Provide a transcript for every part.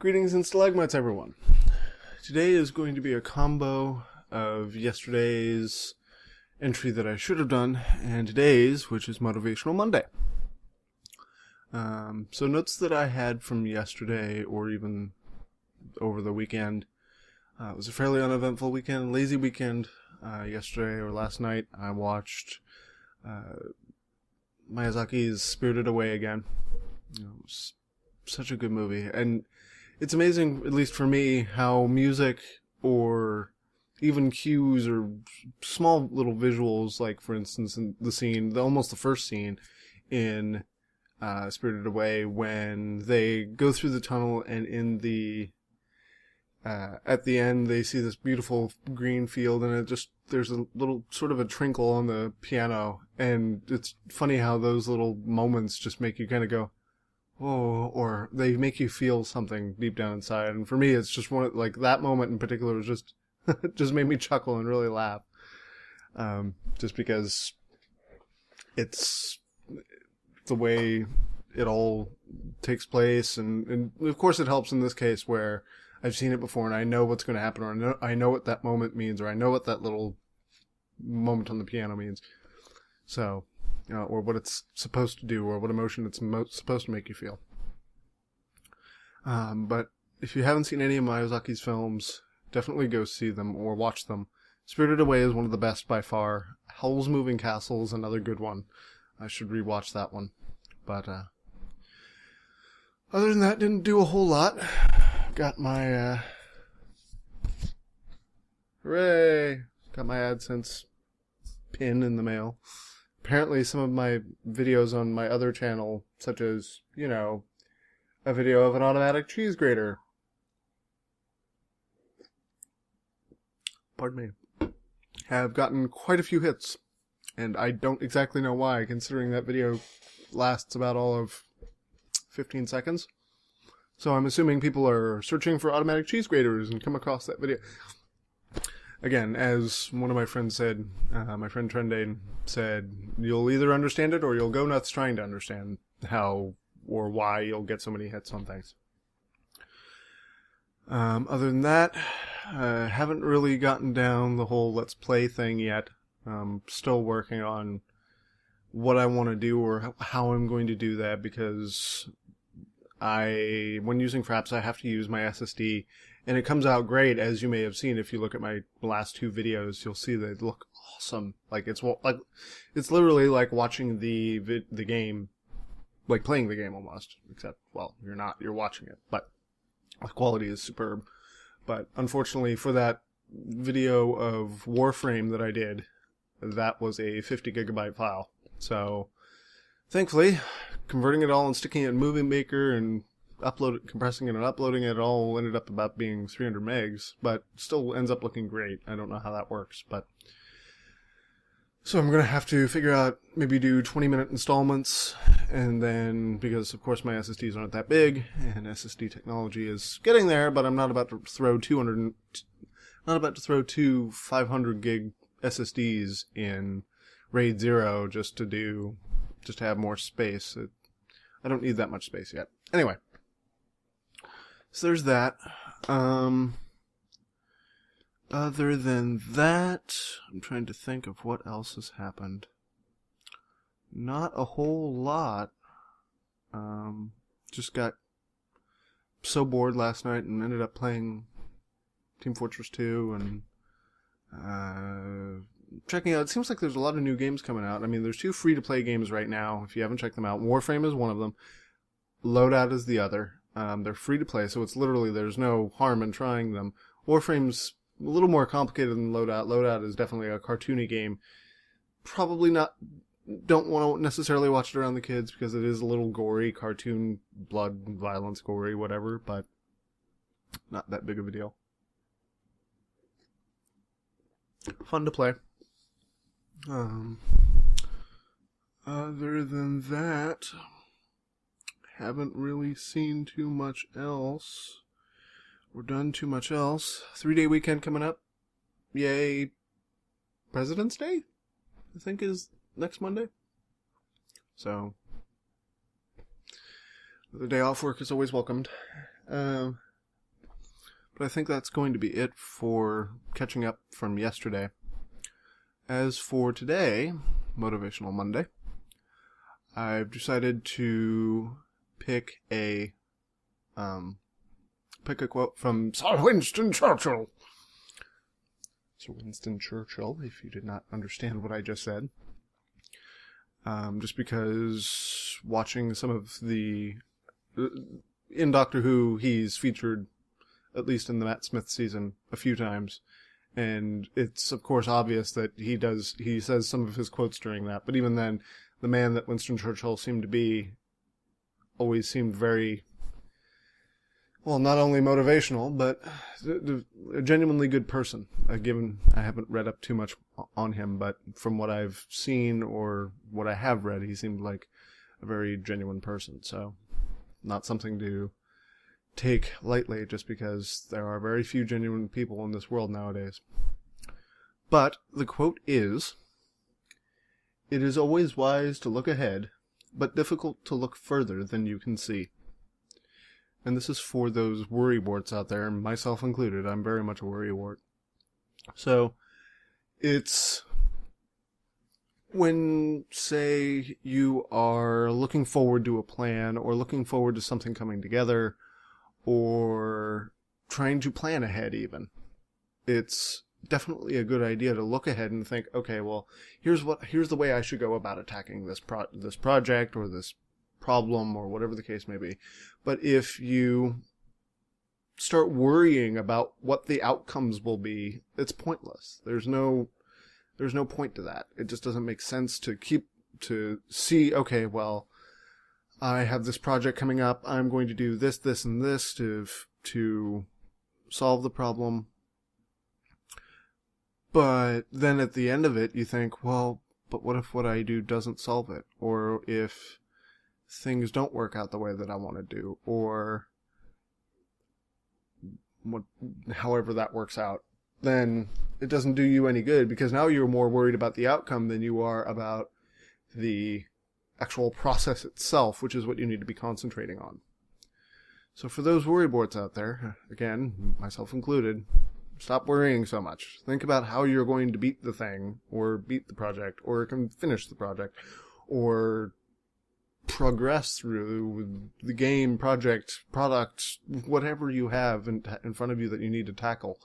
Greetings and stalagmites, everyone. Today is going to be a combo of yesterday's entry that I should have done and today's, which is Motivational Monday. So notes that I had from yesterday or even over the weekend. It was a fairly uneventful weekend, lazy weekend. Yesterday or last night I watched Miyazaki's Spirited Away again. It was such a good movie, and it's amazing, at least for me, how music or even cues or small little visuals, like for instance in the scene, almost the first scene in Spirited Away, when they go through the tunnel and in the at the end they see this beautiful green field, and there's a little sort of a trinkle on the piano, and it's funny how those little moments just make you kind of go, oh, or they make you feel something deep down inside. And for me, it's just like that moment in particular was just just made me chuckle and really laugh, just because it's the way it all takes place, and of course it helps in this case where I've seen it before and I know what's going to happen, or I know what that moment means, or I know what that little moment on the piano means. So, or what it's supposed to do, or what emotion it's supposed to make you feel. But if you haven't seen any of Miyazaki's films, definitely go see them or watch them. Spirited Away is one of the best by far. Howl's Moving Castle is another good one. I should rewatch that one. But other than that, didn't do a whole lot. Got my hooray! Got my AdSense pin in the mail. Apparently some of my videos on my other channel, such as, a video of an automatic cheese grater, pardon me, have gotten quite a few hits. And I don't exactly know why, considering that video lasts about all of 15 seconds. So I'm assuming people are searching for automatic cheese graters and come across that video. Again, as one of my friends said, my friend Trendane said, you'll either understand it or you'll go nuts trying to understand how or why you'll get so many hits on things. Other than that, I haven't really gotten down the whole let's play thing yet. Still working on what I want to do or how I'm going to do that, because when using Fraps, I have to use my SSD, and it comes out great, as you may have seen if you look at my last two videos. You'll see they look awesome. It's literally like watching the game, like playing the game almost. Except, well, you're not. You're watching it, but the quality is superb. But unfortunately, for that video of Warframe that I did, that was a 50 gigabyte file. So, thankfully, converting it all and sticking it in Movie Maker and compressing it and uploading it all ended up about being 300 megs, but still ends up looking great. I don't know how that works, but so I'm going to have to figure out, maybe do 20-minute installments, and then, because of course my SSDs aren't that big, and SSD technology is getting there, but I'm not about to throw two 500 gig SSDs in RAID 0 just to have more space. I don't need that much space yet. Anyway, so there's that. Other than that, I'm trying to think of what else has happened. Not a whole lot. Just got so bored last night and ended up playing Team Fortress 2 and checking out. It seems like there's a lot of new games coming out. I mean, there's 2 free-to-play games right now, if you haven't checked them out. Warframe is one of them. Loadout is the other. They're free-to-play, so it's literally, there's no harm in trying them. Warframe's a little more complicated than Loadout. Loadout is definitely a cartoony game. Probably don't want to necessarily watch it around the kids, because it is a little gory, cartoon, blood, violence, gory, whatever, but not that big of a deal. Fun to play. Other than that, haven't really seen too much else, or done too much else. 3-day weekend coming up. Yay. President's Day, I think, is next Monday. So, the day off work is always welcomed. But I think that's going to be it for catching up from yesterday. As for today, Motivational Monday, I've decided to pick a quote from Sir Winston Churchill. Sir Winston Churchill, if you did not understand what I just said. Just because watching some of the... in Doctor Who, he's featured, at least in the Matt Smith season, a few times. And it's, of course, obvious that he says some of his quotes during that. But even then, the man that Winston Churchill seemed to be always seemed very, well, not only motivational, but a genuinely good person. Given I haven't read up too much on him, but from what I've seen or what I have read, he seemed like a very genuine person. So, not something to take lightly just because there are very few genuine people in this world nowadays. But the quote is, "It is always wise to look ahead, but difficult to look further than you can see." And this is for those worrywarts out there, myself included. I'm very much a worrywart. So, it's when, say, you are looking forward to a plan or looking forward to something coming together or trying to plan ahead even. It's definitely a good idea to look ahead and think, okay, well, here's the way I should go about attacking this project or this problem or whatever the case may be. But if you start worrying about what the outcomes will be, it's pointless. There's no point to that. It just doesn't make sense to see, okay, well, I have this project coming up. I'm going to do this, this, and this to solve the problem. But then at the end of it, you think, well, but what if what I do doesn't solve it? Or if things don't work out the way that I want to do? Or however that works out, then it doesn't do you any good, because now you're more worried about the outcome than you are about the actual process itself, which is what you need to be concentrating on. So for those worryboards out there, again, myself included, stop worrying so much. Think about how you're going to beat the thing, or beat the project, or can finish the project, or progress through the game, project, product, whatever you have in front of you that you need to tackle,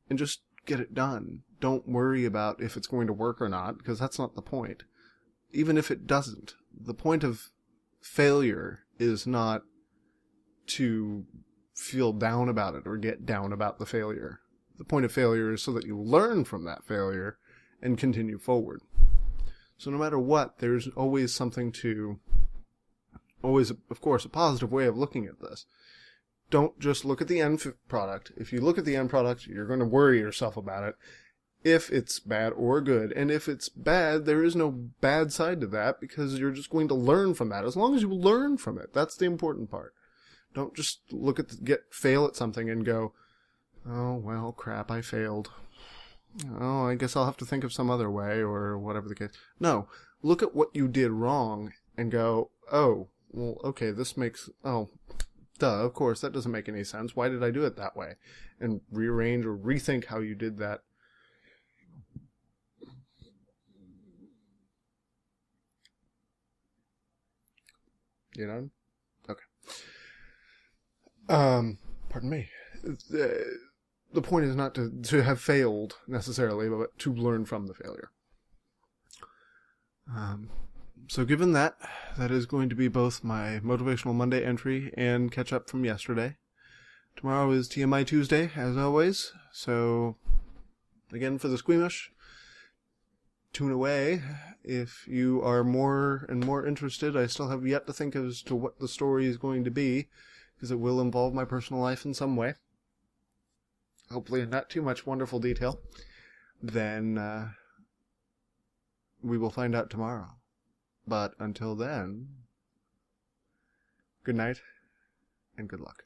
and just get it done. Don't worry about if it's going to work or not, because that's not the point. Even if it doesn't, the point of failure is not to feel down about it or get down about the failure. The point of failure is so that you learn from that failure and continue forward. So no matter what, there's always something always, of course, a positive way of looking at this. Don't just look at the end product. If you look at the end product, you're going to worry yourself about it, if it's bad or good. And if it's bad, there is no bad side to that, because you're just going to learn from that. As long as you learn from it, that's the important part. Don't just fail at something and go, oh, well, crap, I failed. Oh, I guess I'll have to think of some other way, or whatever the case. No, look at what you did wrong and go, oh, well, okay, duh, of course, that doesn't make any sense. Why did I do it that way? And rearrange or rethink how you did that. You know? Okay. Pardon me. The point is not to have failed necessarily, but to learn from the failure. So given that is going to be both my Motivational Monday entry and catch up from yesterday. Tomorrow is TMI Tuesday, as always. So, again, for the squeamish, tune away. If you are more and more interested, I still have yet to think as to what the story is going to be, because it will involve my personal life in some way. Hopefully not too much wonderful detail. Then we will find out tomorrow. But until then, good night and good luck.